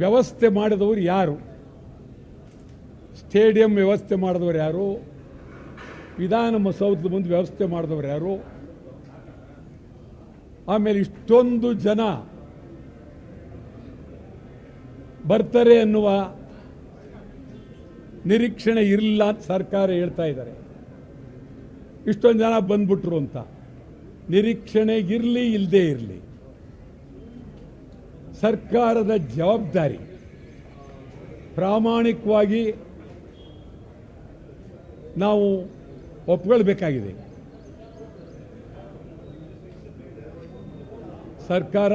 ವ್ಯವಸ್ಥೆ ಮಾಡಿದವರು ಯಾರು? ಸ್ಟೇಡಿಯಂ ವ್ಯವಸ್ಥೆ ಮಾಡಿದವರು ಯಾರು? ವಿಧಾನಸೌಧದ ಮುಂದೆ ವ್ಯವಸ್ಥೆ ಮಾಡಿದವರು ಯಾರು? ಆಮೇಲೆ ಇಷ್ಟೊಂದು ಜನ ಬರ್ತಾರೆ ಅನ್ನುವ ನಿರೀಕ್ಷಣೆ ಇರಲಿಲ್ಲ ಅಂತ ಸರ್ಕಾರ ಹೇಳ್ತಾ ಇದ್ದಾರೆ. ಇಷ್ಟೊಂದು ಜನ ಬಂದ್ಬಿಟ್ರು ಅಂತ ನಿರೀಕ್ಷಣೆ ಇರಲಿ ಇಲ್ಲದೆ ಇರಲಿ, ಸರ್ಕಾರದ ಜವಾಬ್ದಾರಿ ಪ್ರಾಮಾಣಿಕವಾಗಿ ನಾವು ಒಪ್ಕೊಳ್ಬೇಕಾಗಿದೆ. ಸರ್ಕಾರ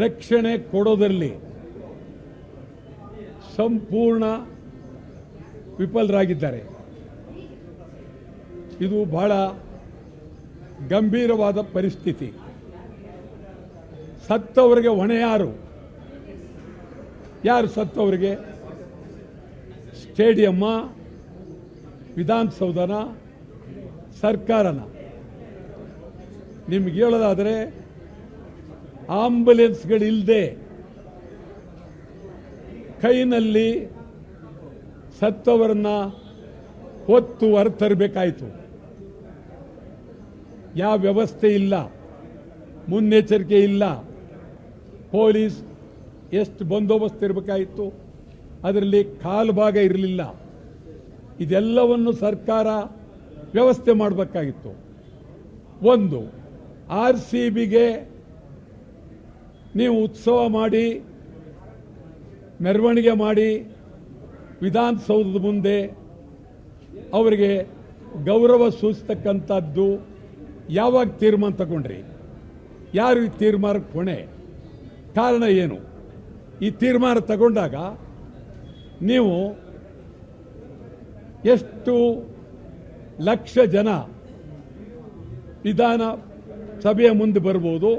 ರಕ್ಷಣೆ ಕೊಡೋದರಲ್ಲಿ ಸಂಪೂರ್ಣ ವಿಫಲರಾಗಿದ್ದಾರೆ. ಇದು ಬಹಳ ಗಂಭೀರವಾದ ಪರಿಸ್ಥಿತಿ. ಸತ್ತವರಿಗೆ ಹೊಣೆ ಯಾರು? ಸತ್ತವರಿಗೆ? ಸ್ಟೇಡಿಯಮ್ಮ, ವಿಧಾನಸೌಧನ, ಸರ್ಕಾರನ? ನಿಮ್ಗೆ ಹೇಳೋದಾದರೆ ಆಂಬುಲೆನ್ಸ್ಗಳಿಲ್ಲದೆ ಕೈನಲ್ಲಿ ಸತ್ತವರನ್ನ ಹೊತ್ತು ಹೊರತರಬೇಕಾಯಿತು. ಯಾವ ವ್ಯವಸ್ಥೆ ಇಲ್ಲ, ಮುನ್ನೆಚ್ಚರಿಕೆ ಇಲ್ಲ. ಪೊಲೀಸ್ ಎಷ್ಟು ಬಂದೋಬಸ್ತ್ ಇರಬೇಕಾಯಿತು, ಅದರಲ್ಲಿ ಕಾಲು ಭಾಗ ಇರಲಿಲ್ಲ. ಇದೆಲ್ಲವನ್ನು ಸರ್ಕಾರ ವ್ಯವಸ್ಥೆ ಮಾಡಬೇಕಾಗಿತ್ತು. ಒಂದು, RCBಗೆ ನೀವು ಉತ್ಸವ ಮಾಡಿ, ಮೆರವಣಿಗೆ ಮಾಡಿ, ವಿಧಾನಸೌಧದ ಮುಂದೆ ಅವರಿಗೆ ಗೌರವ ಸೂಚಿಸ್ತಕ್ಕಂಥದ್ದು ಯಾವಾಗ ತೀರ್ಮಾನ ತಗೊಂಡ್ರಿ? ಯಾರು ಈ ತೀರ್ಮಾನಕ್ಕೆ ಹೊಣೆ? ಕಾರಣ ಏನು? ಈ ತೀರ್ಮಾನ ತಗೊಂಡಾಗ ನೀವು ಎಷ್ಟು ಲಕ್ಷ ಜನ ವಿಧಾನಸಭೆಯ ಮುಂದೆ ಬರ್ಬೋದು,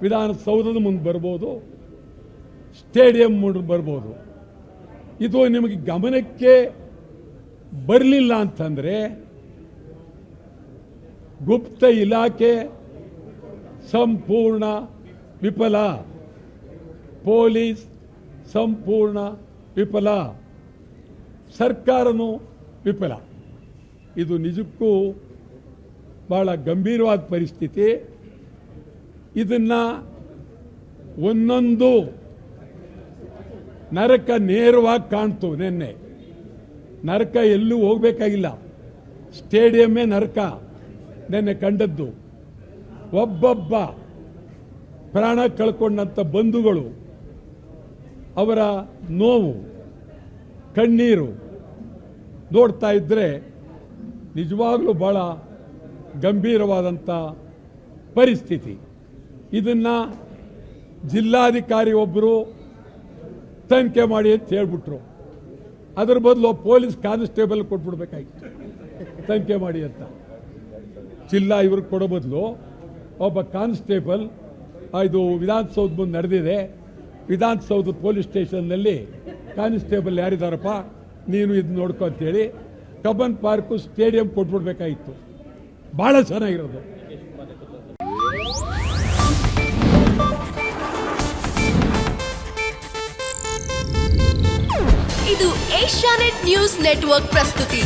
ವಿಧಾನಸೌಧದ ಮುಂದೆ ಬರ್ಬೋದು, ಸ್ಟೇಡಿಯಂ ಮುಂದೆ ಬರ್ಬೋದು. ಇದು ನಿಮಗೆ ಗಮನಕ್ಕೆ ಬರಲಿಲ್ಲ ಅಂತಂದರೆ ಗುಪ್ತ ಇಲಾಖೆ ಸಂಪೂರ್ಣ ವಿಫಲ, ಪೊಲೀಸ್ ಸಂಪೂರ್ಣ ವಿಫಲ, ಸರ್ಕಾರನೂ ವಿಫಲ. ಇದು ನಿಜಕ್ಕೂ ಬಹಳ ಗಂಭೀರವಾದ ಪರಿಸ್ಥಿತಿ. ಇದನ್ನು ಒಂದೊಂದು ನರಕ ನೇರವಾಗಿ ಕಾಣ್ತು. ನಿನ್ನೆ ನರಕ ಎಲ್ಲೂ ಹೋಗಬೇಕಾಗಿಲ್ಲ, ಸ್ಟೇಡಿಯಮ್ಮೇ ನರಕ ನಿನ್ನೆ ಕಂಡದ್ದು. ಒಬ್ಬೊಬ್ಬ ಪ್ರಾಣ ಕಳ್ಕೊಂಡಂಥ ಬಂಧುಗಳು, ಅವರ ನೋವು, ಕಣ್ಣೀರು ನೋಡ್ತಾ ಇದ್ದರೆ ನಿಜವಾಗ್ಲೂ ಬಹಳ ಗಂಭೀರವಾದಂಥ ಪರಿಸ್ಥಿತಿ. ಇದನ್ನು ಜಿಲ್ಲಾಧಿಕಾರಿ ಒಬ್ಬರು ತನಿಖೆ ಮಾಡಿ ಅಂತ ಹೇಳ್ಬಿಟ್ರು. ಅದರ ಬದಲು ಪೊಲೀಸ್ ಕಾನ್ಸ್ಟೇಬಲ್ ಕೊಟ್ಬಿಡ್ಬೇಕಾಗಿತ್ತು ತನಿಖೆ ಮಾಡಿ ಅಂತ. ಜಿಲ್ಲಾ ಇವ್ರಿಗೆ ಕೊಡೋ ಬದಲು ಒಬ್ಬ ಕಾನ್ಸ್ಟೇಬಲ್, ಇದು ವಿಧಾನಸೌಧ ಮುಂದೆ ನಡೆದಿದೆ, ವಿಧಾನಸೌಧ ಪೊಲೀಸ್ ಸ್ಟೇಷನ್ನಲ್ಲಿ ಕಾನ್ಸ್ಟೇಬಲ್ ಯಾರಿದ್ದಾರಪ್ಪ, ನೀನು ಇದು ನೋಡ್ಕೊ ಅಂತೇಳಿ ಕಬ್ಬನ್ ಪಾರ್ಕು ಸ್ಟೇಡಿಯಂ ಕೊಟ್ಬಿಡ್ಬೇಕಾಗಿತ್ತು. ಭಾಳ ಚೆನ್ನಾಗಿರೋದು. ಇದು ಏಷ್ಯಾನೆಟ್ ನ್ಯೂಸ್ ನೆಟ್ವರ್ಕ್ ಪ್ರಸ್ತುತಿ.